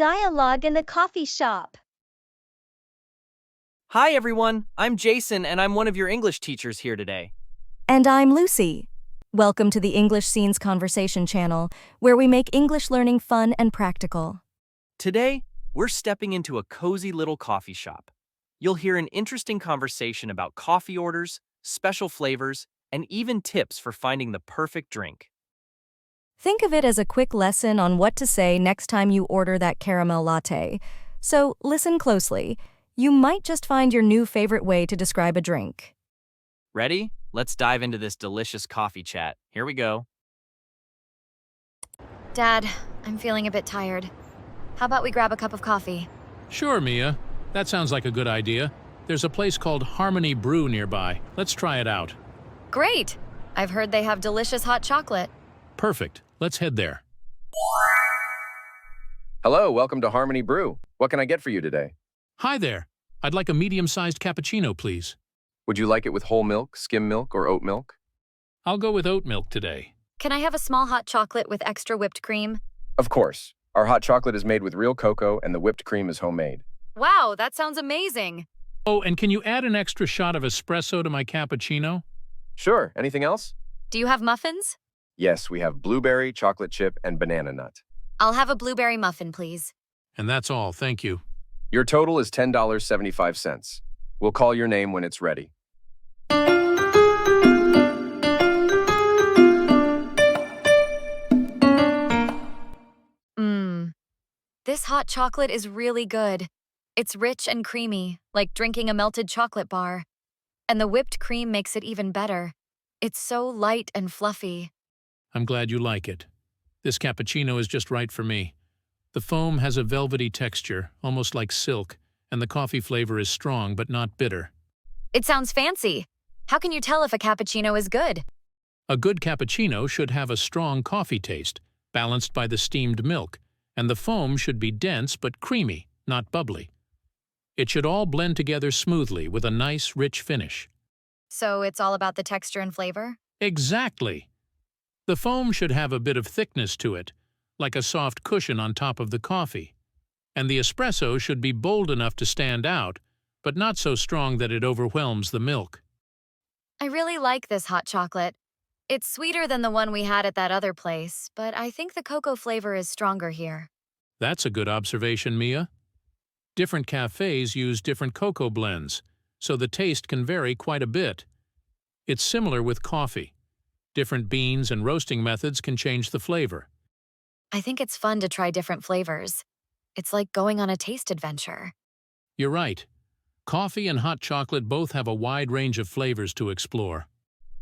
Dialogue in the coffee shop. Hi everyone, I'm Jason and I'm one of your English teachers here today. And I'm Lucy. Welcome to the English Scenes Conversation channel, where we make English learning fun and practical. Today, we're stepping into a cozy little coffee shop. You'll hear an interesting conversation about coffee orders, special flavors, and even tips for finding the perfect drink. Think of it as a quick lesson on what to say next time you order that caramel latte. So listen closely. You might just find your new favorite way to describe a drink. Ready? Let's dive into this delicious coffee chat. Here we go. Dad, I'm feeling a bit tired. How about we grab a cup of coffee? Sure, Mia. That sounds like a good idea. There's a place called Harmony Brew nearby. Let's try it out. Great! I've heard they have delicious hot chocolate. Perfect. Let's head there. Hello, welcome to Harmony Brew. What can I get for you today? Hi there. I'd like a medium-sized cappuccino, please. Would you like it with whole milk, skim milk, or oat milk? I'll go with oat milk today. Can I have a small hot chocolate with extra whipped cream? Of course. Our hot chocolate is made with real cocoa and the whipped cream is homemade. Wow, that sounds amazing! Oh, and can you add an extra shot of espresso to my cappuccino? Sure, anything else? Do you have muffins? Yes, we have blueberry, chocolate chip, and banana nut. I'll have a blueberry muffin, please. And that's all, thank you. Your total is $10.75. We'll call your name when it's ready. This hot chocolate is really good. It's rich and creamy, like drinking a melted chocolate bar. And the whipped cream makes it even better. It's so light and fluffy. I'm glad you like it. This cappuccino is just right for me. The foam has a velvety texture, almost like silk, and the coffee flavor is strong but not bitter. It sounds fancy. How can you tell if a cappuccino is good? A good cappuccino should have a strong coffee taste, balanced by the steamed milk, and the foam should be dense but creamy, not bubbly. It should all blend together smoothly with a nice, rich finish. So it's all about the texture and flavor? Exactly! The foam should have a bit of thickness to it, like a soft cushion on top of the coffee. And the espresso should be bold enough to stand out, but not so strong that it overwhelms the milk. I really like this hot chocolate. It's sweeter than the one we had at that other place, but I think the cocoa flavor is stronger here. That's a good observation, Mia. Different cafes use different cocoa blends, so the taste can vary quite a bit. It's similar with coffee. Different beans and roasting methods can change the flavor. I think it's fun to try different flavors. It's like going on a taste adventure. You're right. Coffee and hot chocolate both have a wide range of flavors to explore.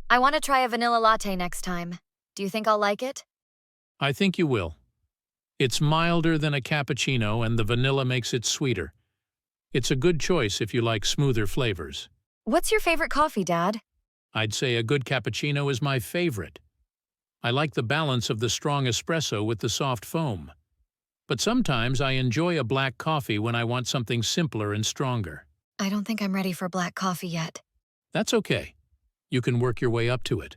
I want to try a vanilla latte next time. Do you think I'll like it? I think you will. It's milder than a cappuccino and the vanilla makes it sweeter. It's a good choice if you like smoother flavors. What's your favorite coffee, Dad? I'd say a good cappuccino is my favorite. I like the balance of the strong espresso with the soft foam. But sometimes I enjoy a black coffee when I want something simpler and stronger. I don't think I'm ready for black coffee yet. That's okay. You can work your way up to it.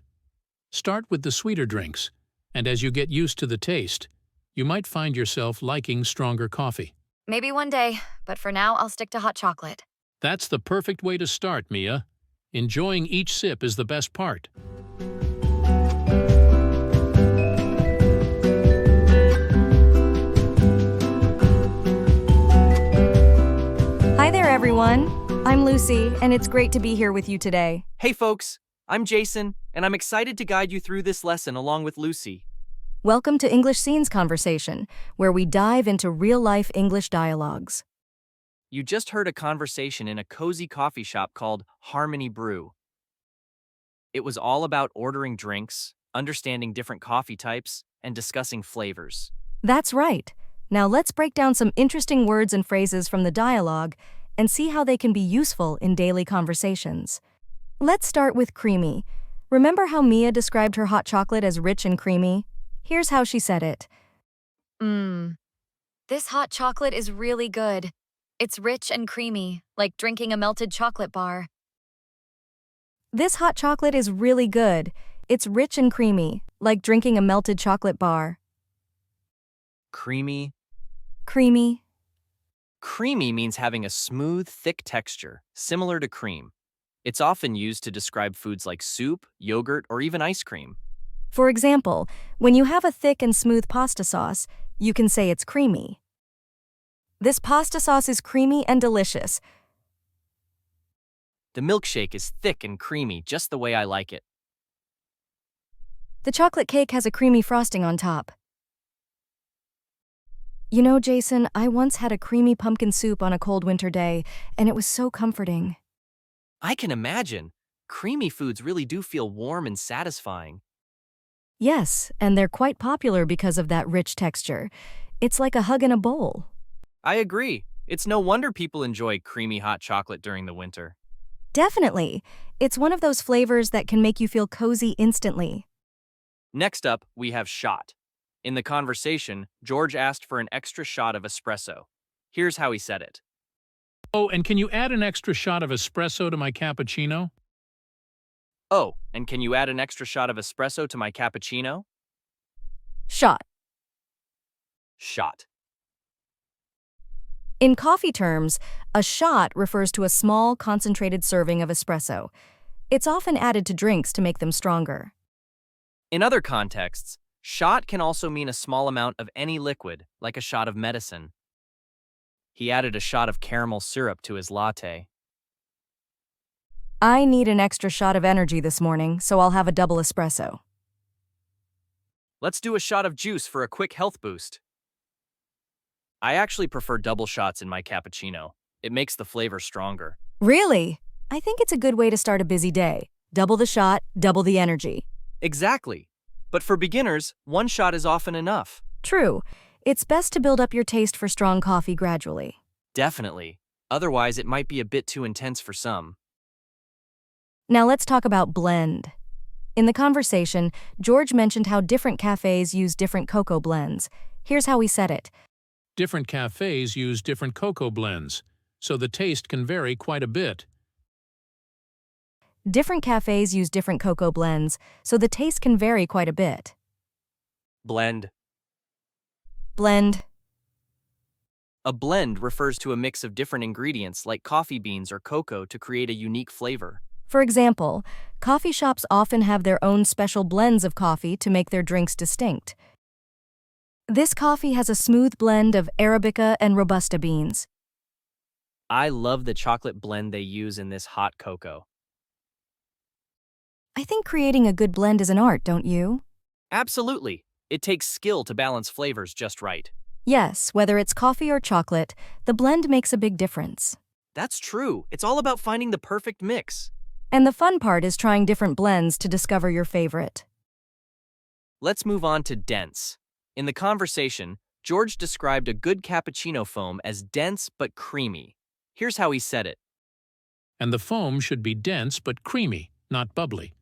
Start with the sweeter drinks, and as you get used to the taste, you might find yourself liking stronger coffee. Maybe one day, but for now I'll stick to hot chocolate. That's the perfect way to start, Mia. Enjoying each sip is the best part. Hi there, everyone. I'm Lucy, and it's great to be here with you today. Hey folks, I'm Jason, and I'm excited to guide you through this lesson along with Lucy. Welcome to English Scenes Conversation, where we dive into real-life English dialogues. You just heard a conversation in a cozy coffee shop called Harmony Brew. It was all about ordering drinks, understanding different coffee types, and discussing flavors. That's right. Now let's break down some interesting words and phrases from the dialogue and see how they can be useful in daily conversations. Let's start with creamy. Remember how Mia described her hot chocolate as rich and creamy? Here's how she said it. This hot chocolate is really good. It's rich and creamy, like drinking a melted chocolate bar. This hot chocolate is really good. It's rich and creamy, like drinking a melted chocolate bar. Creamy, Creamy. Creamy means having a smooth, thick texture, similar to cream. It's often used to describe foods like soup, yogurt, or even ice cream. For example, when you have a thick and smooth pasta sauce, you can say it's creamy. This pasta sauce is creamy and delicious. The milkshake is thick and creamy, just the way I like it. The chocolate cake has a creamy frosting on top. You know, Jason, I once had a creamy pumpkin soup on a cold winter day, and it was so comforting. I can imagine. Creamy foods really do feel warm and satisfying. Yes, and they're quite popular because of that rich texture. It's like a hug in a bowl. I agree. It's no wonder people enjoy creamy hot chocolate during the winter. Definitely. It's one of those flavors that can make you feel cozy instantly. Next up, we have shot. In the conversation, George asked for an extra shot of espresso. Here's how he said it. Oh, and can you add an extra shot of espresso to my cappuccino? Oh, and can you add an extra shot of espresso to my cappuccino? Shot. Shot. In coffee terms, a shot refers to a small, concentrated serving of espresso. It's often added to drinks to make them stronger. In other contexts, shot can also mean a small amount of any liquid, like a shot of medicine. He added a shot of caramel syrup to his latte. I need an extra shot of energy this morning, so I'll have a double espresso. Let's do a shot of juice for a quick health boost. I actually prefer double shots in my cappuccino. It makes the flavor stronger. Really? I think it's a good way to start a busy day. Double the shot, double the energy. Exactly. But for beginners, one shot is often enough. True. It's best to build up your taste for strong coffee gradually. Definitely. Otherwise, it might be a bit too intense for some. Now let's talk about blend. In the conversation, George mentioned how different cafes use different cocoa blends. Here's how he said it. Different cafes use different cocoa blends, so the taste can vary quite a bit. Different cafes use different cocoa blends, so the taste can vary quite a bit. Blend. Blend. A blend refers to a mix of different ingredients like coffee beans or cocoa to create a unique flavor. For example, coffee shops often have their own special blends of coffee to make their drinks distinct. This coffee has a smooth blend of Arabica and Robusta beans. I love the chocolate blend they use in this hot cocoa. I think creating a good blend is an art, don't you? Absolutely. It takes skill to balance flavors just right. Yes, whether it's coffee or chocolate, the blend makes a big difference. That's true. It's all about finding the perfect mix. And the fun part is trying different blends to discover your favorite. Let's move on to dense. In the conversation, George described a good cappuccino foam as dense but creamy. Here's how he said it. And the foam should be dense but creamy, not bubbly.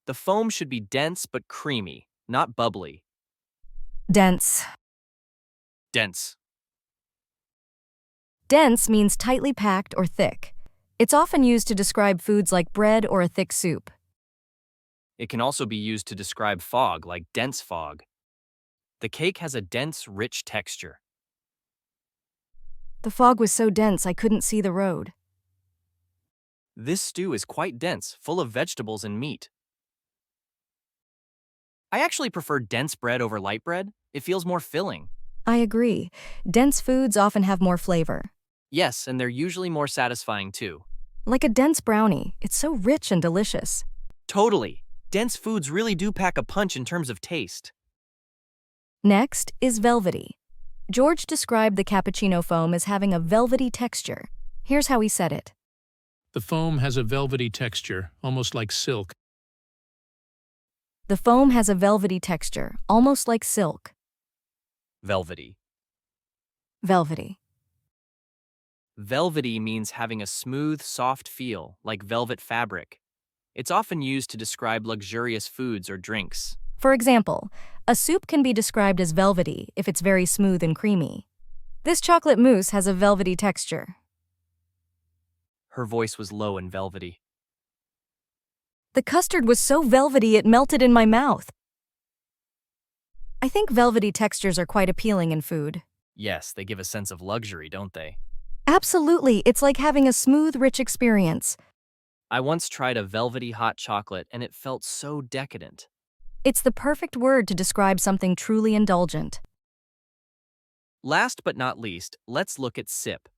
The foam should be dense but creamy, not bubbly. Dense. Dense. Dense means tightly packed or thick. It's often used to describe foods like bread or a thick soup. It can also be used to describe fog, like dense fog. The cake has a dense, rich texture. The fog was so dense I couldn't see the road. This stew is quite dense, full of vegetables and meat. I actually prefer dense bread over light bread. It feels more filling. I agree. Dense foods often have more flavor. Yes, and they're usually more satisfying too. Like a dense brownie, it's so rich and delicious. Totally. Dense foods really do pack a punch in terms of taste. Next is velvety. George described the cappuccino foam as having a velvety texture. Here's how he said it. The foam has a velvety texture, almost like silk. The foam has a velvety texture, almost like silk. Velvety. Velvety. Velvety means having a smooth, soft feel, like velvet fabric. It's often used to describe luxurious foods or drinks. For example, a soup can be described as velvety if it's very smooth and creamy. This chocolate mousse has a velvety texture. Her voice was low and velvety. The custard was so velvety it melted in my mouth. I think velvety textures are quite appealing in food. Yes, they give a sense of luxury, don't they? Absolutely, it's like having a smooth, rich experience. I once tried a velvety hot chocolate and it felt so decadent. It's the perfect word to describe something truly indulgent. Last but not least, let's look at sip.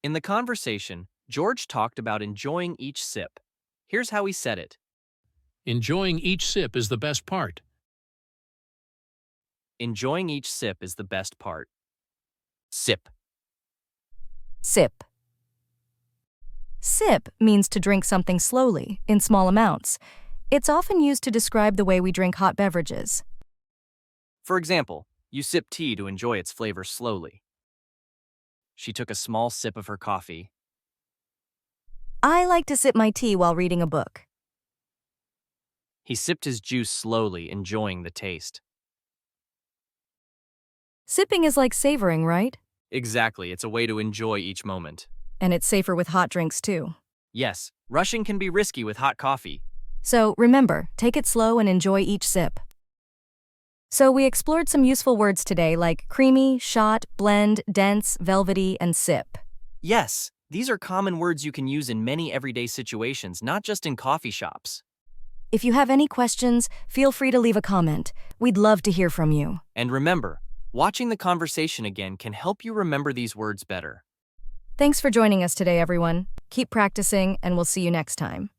In the conversation, George talked about enjoying each sip. Here's how he said it. Enjoying each sip is the best part. Enjoying each sip is the best part. Sip. Sip. Sip means to drink something slowly, in small amounts. It's often used to describe the way we drink hot beverages. For example, you sip tea to enjoy its flavor slowly. She took a small sip of her coffee. I like to sip my tea while reading a book. He sipped his juice slowly, enjoying the taste. Sipping is like savoring, right? Exactly, it's a way to enjoy each moment. And it's safer with hot drinks too. Yes, rushing can be risky with hot coffee. So remember, take it slow and enjoy each sip. So we explored some useful words today like creamy, shot, blend, dense, velvety, and sip. Yes, these are common words you can use in many everyday situations, not just in coffee shops. If you have any questions, feel free to leave a comment. We'd love to hear from you. And remember, watching the conversation again can help you remember these words better. Thanks for joining us today, everyone. Keep practicing, and we'll see you next time.